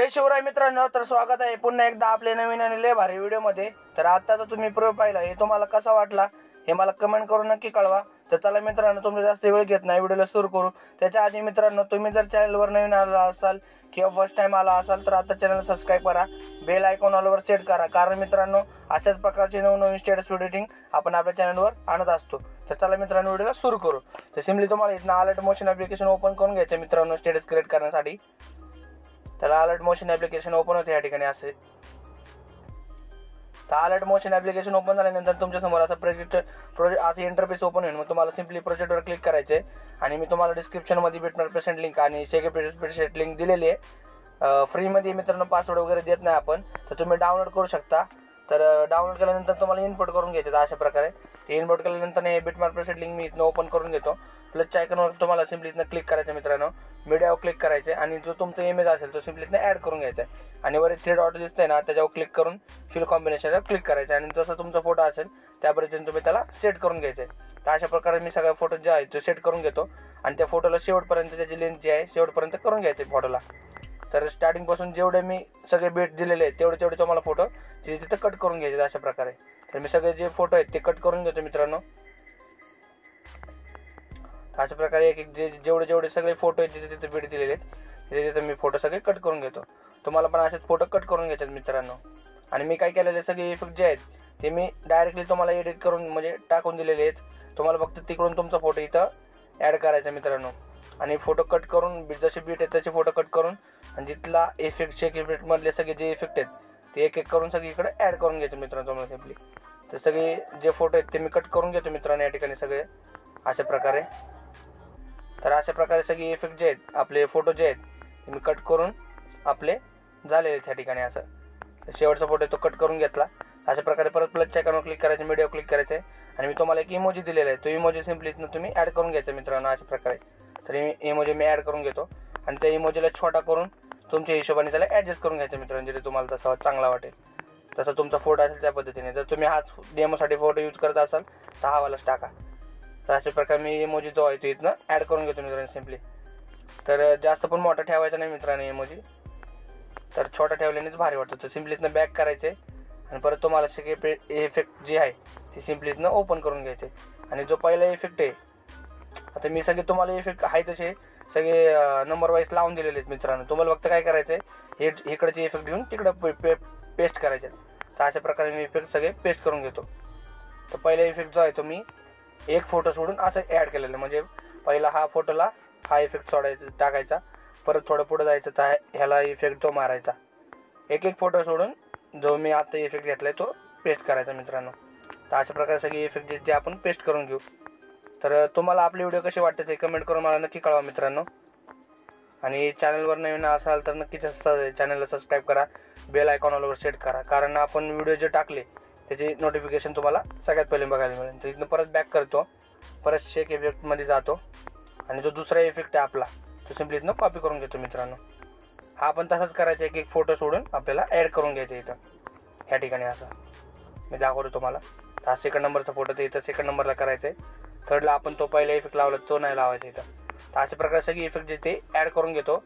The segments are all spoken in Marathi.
जय शिवराय मित्रांनो, तर स्वागत आहे पुन्हा एकदा आपल्या नवीन आणि लय भारी व्हिडिओ मध्ये। तर आताचा तुम्ही प्रो पाहिला, हे तुम्हाला कसा वाटला हे मला कमेंट करून नक्की कळवा। तर चला मित्रांनो, तुम्ही जास्त वेळ घेत नाही, व्हिडिओला सुरू करू। त्याच्या आधी मित्रांनो, तुम्ही जर चॅनलवर नवीन आला असाल किंवा फर्स्ट टाइम आला असाल तर आता चॅनल सबस्क्राइब करा, बेल आयकॉन ऑलवर सेट करा, कारण मित्रांनो अशाच प्रकारचे नवनवीन स्टेटस एडिटिंग आपण आपल्या चॅनलवर आणत असतो। तर चला मित्रांनो, व्हिडिओला सुरू करू। तर सिम्पली तुम्हाला इथं अलर्ट मोशन ॲप्लिकेशन ओपन करून घ्यायचं मित्रांनो स्टेटस क्रिएट करण्यासाठी। तर अलर्ट मोशन ॲप्लिकेशन ओपन होते या ठिकाणी असे। तर अलर्ट मोशन ॲप्लिकेशन ओपन झाल्यानंतर तुमच्या समोर असं प्रोजेक्ट असं इंटरफेस ओपन होईल। मग तुम्हाला सिम्पली प्रोजेक्टवर क्लिक करायचे आणि मी तुम्हाला डिस्क्रिप्शनमध्ये बिटमॅप% लिंक आणि शेके% लिंक दिलेली आहे। फ्रीमध्ये मित्रांनो पासवर्ड वगैरे देत नाही आपण, तर तुम्ही डाउनलोड करू शकता। तर डाउनलोड केल्यानंतर तुम्हाला इनपुट करून घ्यायचे अशा प्रकारे। इनपुट केल्यानंतर हे बिटमॅप% लिंक मी इथनं ओपन करून घेतो। प्लसच्या आयकॉनवर तुम्हाला सिम्पली इथनं क्लिक करायचं मित्रांनो, मीडियावर क्लिक करायचे आणि जो तुमचा इमेज असेल तो सिम्पली इथनं ॲड करून घ्यायचा आहे आणि वर 3 डॉट दिसतंय ना, त्याच्यावर क्लिक करून फिल कॉम्बिनेशनवर क्लिक करायचं आणि जसं तुमचा फोटो असेल त्या पद्धतीने तुम्ही त्याला सेट करून घ्यायचं आहे। तर अशा प्रकारे मी सगळ्या फोटो जे आहे तो सेट करून घेतो आणि त्या फोटोला शेवटपर्यंत त्याची लेंथ जी आहे शेवटपर्यंत करून घ्यायचे फोटोला। तर स्टार्टिंगपासून जेवढे मी सगळे बीट दिलेले आहेत तेवढे तुम्हाला फोटो तिथे कट करून घ्यायचे अशा प्रकारे। तर मी सगळे जे फोटो आहेत ते कट करून घेतो मित्रांनो अशा प्रकारे। एक जेवढे सगळे फोटो आहेत जिथे बीट दिलेले आहेत तिथे मी फोटो सगळे कट करून घेतो। तुम्हाला पण असेच फोटो कट करून घ्यायचे मित्रांनो। आणि मी काय केलेले सगळे इफेक्ट जे आहेत ते मी डायरेक्टली तुम्हाला एडिट करून म्हणजे टाकून दिलेले आहेत। तुम्हाला फक्त तिकडून तुमचा फोटो इथं ॲड करायचा मित्रांनो आणि फोटो कट करून जसे बीट आहेत त्याचे फोटो कट करून आणि जिथला इफेक्ट शेक इफेक्टमधले सगळे जे इफेक्ट आहेत ते एक करून सगळे इकडे ॲड करून घ्यायचे मित्रांनो तुम्हाला सिम्पली। तर सगळे जे फोटो आहेत ते मी कट करून घेतो मित्रांनो या ठिकाणी सगळे अशा प्रकारे। तर अशा प्रकारे सगळे इफेक्ट जे आहेत आपले फोटो जे आहेत ते मी कट करून आपले झालेले आहेत या ठिकाणी असं। शेवटचा फोटो तो कट करून घेतला अशा प्रकारे। परत प्लसच्या आयकॉनवर क्लिक करायचं, मीडियावर क्लिक करायचं आहे आणि मी तुम्हाला एक इमोजी दिलेला आहे, तो इमोजी सिम्पली इथनं तुम्ही ॲड करून घ्यायचा मित्रांनो अशा प्रकारे। तर इमोजी मी ॲड करून घेतो आणि त्या इमोजीला छोटा करून तुमच्या हिशोबाने त्याला ॲडजस्ट करून घ्यायचं मित्रांनो, जिथे तुम्हाला तसा चांगला वाटेल तसा तुमचा फोटो असेल त्या पद्धतीने। जर तुम्ही हाच डेमोसाठी फोटो यूज करत असाल तर हा वालाच टाका। तर अशा प्रकारे मी इमोजी जो आहे तो इथनं ॲड करून घेतो मित्रांनो सिम्पली। तर जास्त पण मोठा ठेवायचा नाही मित्रांनो इमोजी, तर छोटा ठेवल्यानेच भारी वाटतं। तर सिम्पली इथनं बॅक करायचे आणि परत तुम्हाला सगळे इफेक्ट जे आहे ते सिम्पली इथनं ओपन करून घ्यायचे। आणि जो पहिला इफेक्ट आहे, आता मी सगळे तुम्हाला इफेक्ट आहे तसे सगळे नंबर वाईज लावून दिलेले आहेत मित्रांनो। तुम्हाला फक्त काय करायचं आहे, हे इकडचे इफेक्ट घेऊन तिकडं पेस्ट करायचे। तर अशा प्रकारे मी इफेक्ट सगळे पेस्ट करून घेतो। तर पहिला इफेक्ट जो आहे तो मी एक फोटो सोडून असं ॲड केलेलं, म्हणजे पहिला हा फोटोला हा इफेक्ट सोडायचा टाकायचा, परत थोडं पुढं जायचं तर ह्याला इफेक्ट तो मारायचा, एक फोटो सोडून जो मी आता इफेक्ट घेतला आहे तो पेस्ट करायचा मित्रांनो। तर अशा प्रकारे सगळे इफेक्ट जे आपण पेस्ट करून घेऊ। तर तुम्हाला आपले व्हिडिओ कसे वाटते ते कमेंट करून मला नक्की कळवा मित्रांनो। आणि चॅनलवर नवीन असाल तर नक्कीच चॅनलला सबस्क्राईब करा, बेल आयकॉन ऑलवर सेट करा, कारण आपण व्हिडिओ जे टाकले त्याची नोटिफिकेशन तुम्हाला सगळ्यात पहिले बघायला मिळेल। तर इथनं परत बॅक करतो, परत शेक इफेक्टमध्ये जातो आणि जो दुसरा इफेक्ट आहे आपला तो सिम्पली इथनं कॉपी करून घेतो मित्रांनो। हा पण तसाच करायचा, एक फोटो सोडून आपल्याला ॲड करून घ्यायचा इथं ह्या ठिकाणी असं मी दाखवतो तुम्हाला। हा सेकंड नंबरचा फोटो तर इथं सेकंड नंबरला करायचा आहे, थर्डला आपण तो पहिला इफेक्ट लावला तो नाही लावायचा इथं। तर अशा प्रकारे सगळे इफेक्ट जे ते ॲड करून घेतो।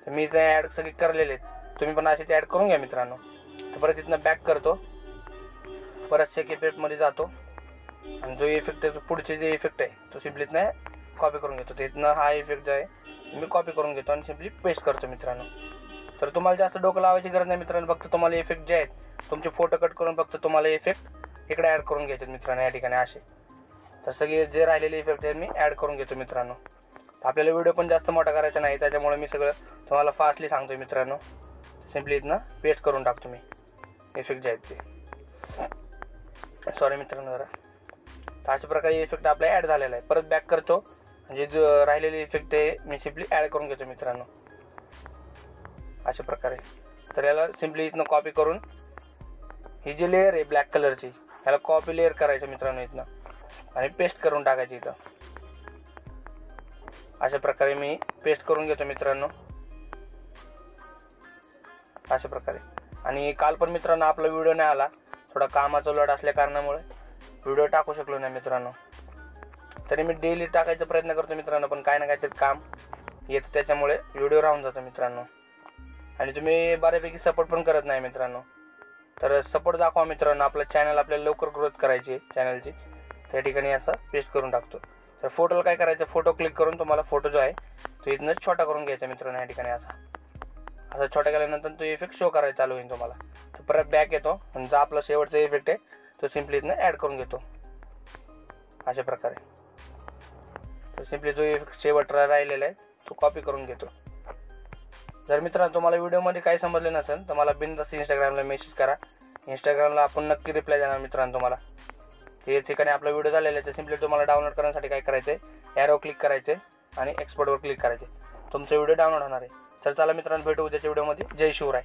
तर मी जे ॲड सगळे करलेले आहेत तुम्ही पण असेच ॲड करून घ्या मित्रांनो। तर परत इथनं बॅक करतो, परत शेक इफेक्टमध्ये जातो आणि जो इफेक्ट पुढचे जे इफेक्ट आहे तो सिम्पली इथनं कॉपी करून घेतो। तर इथनं हा इफेक्ट जो आहे मी कॉपी करून घेतो आणि सिम्पली पेस्ट करतो मित्रांनो। तर तुम्हाला जास्त डोकं लावायची गरज नाही मित्रांनो, फक्त तुम्हाला इफेक्ट जे आहेत तुमचे फोटो कट करून फक्त तुम्हाला इफेक्ट इकडे ॲड करून घ्यायचे मित्रांनो या ठिकाणी असे। तर सगळे जे राहिलेले इफेक्ट आहेत मी ॲड करून घेतो मित्रांनो। आपल्याला व्हिडिओ पण जास्त मोठा करायचा नाही, त्याच्यामुळे मी सगळं तुम्हाला फास्टली सांगतो मित्रांनो। सिम्पली इथनं पेस्ट करून टाकतो मी इफेक्ट जे आहेत ते, सॉरी मित्रांनो जरा। तर अशा प्रकारे इफेक्ट आपला ॲड झालेला आहे। परत बॅक करतो, म्हणजे जो राहिलेले इफेक्ट आहे मी सिम्पली ॲड करून घेतो मित्रांनो अशा प्रकारे। तर याला सिम्पली इथनं कॉपी करून ही जी लेअर आहे ब्लॅक कलरची ह्याला कॉपी लेअर करायचं मित्रांनो इथनं आणि पेस्ट करून टाकायची इथं अशा प्रकारे मी पेस्ट करून घेतो मित्रांनो अशा प्रकारे। आणि काल पण मित्रांनो आपला व्हिडिओ नाही आला, थोडा कामाचा लोड असल्या कारणामुळे व्हिडिओ टाकू शकलो नाही मित्रांनो। तरी मी डेली टाकायचा प्रयत्न करतो मित्रांनो, पण काय ना काहीतरी काम येतं त्याच्यामुळे व्हिडिओ राहून जातो मित्रांनो। आणि तुम्ही बऱ्यापैकी सपोर्ट पण करत नाही मित्रांनो. तर सपोर्ट दाखवा मित्रांनो. आपलं चॅनल आपल्याला लवकर ग्रोथ करायची आहे चॅनलची. त्या ठिकाणी असं पेस्ट करून टाकतो. तर फोटोला काय करायचं, फोटो क्लिक करून तुम्हाला फोटो जो आहे तो इथनं छोटा करून घ्यायचा मित्रांनो. या ठिकाणी असं छोटा केल्यानंतर तो इफेक्ट शो करायला चालू होईल तुम्हाला. तर परत बॅक येतो आणि जो आपला शेवटचा इफेक्ट आहे तो सिम्पली इथनं ॲड करून घेतो अशा प्रकारे. तर सिम्पली जो इफेक्ट शेवट राहिलेला आहे तो कॉपी करून घेतो. जर मित्रांनो तुम्हाला व्हिडिओमध्ये काही समजले नसेल तर मला बिनधास्त इंस्टाग्रामला मेसेज करा. इंस्टाग्रामला आपण नक्की रिप्लाय देणार मित्रांनो तुम्हाला. हे ठिकाणी आपला व्हिडिओ झालेला आहे. तर सिम्पली तुम्हाला डाउनलोड करण्यासाठी काय करायचं आहे, ॲरो क्लिक करायचे आणि एक्सपोर्टवर क्लिक करायचे. तुमचा व्हिडिओ डाउनलोड होणार आहे. तर चला मित्रांनो भेटू उद्याच्या व्हिडिओमध्ये. जय शिवराय.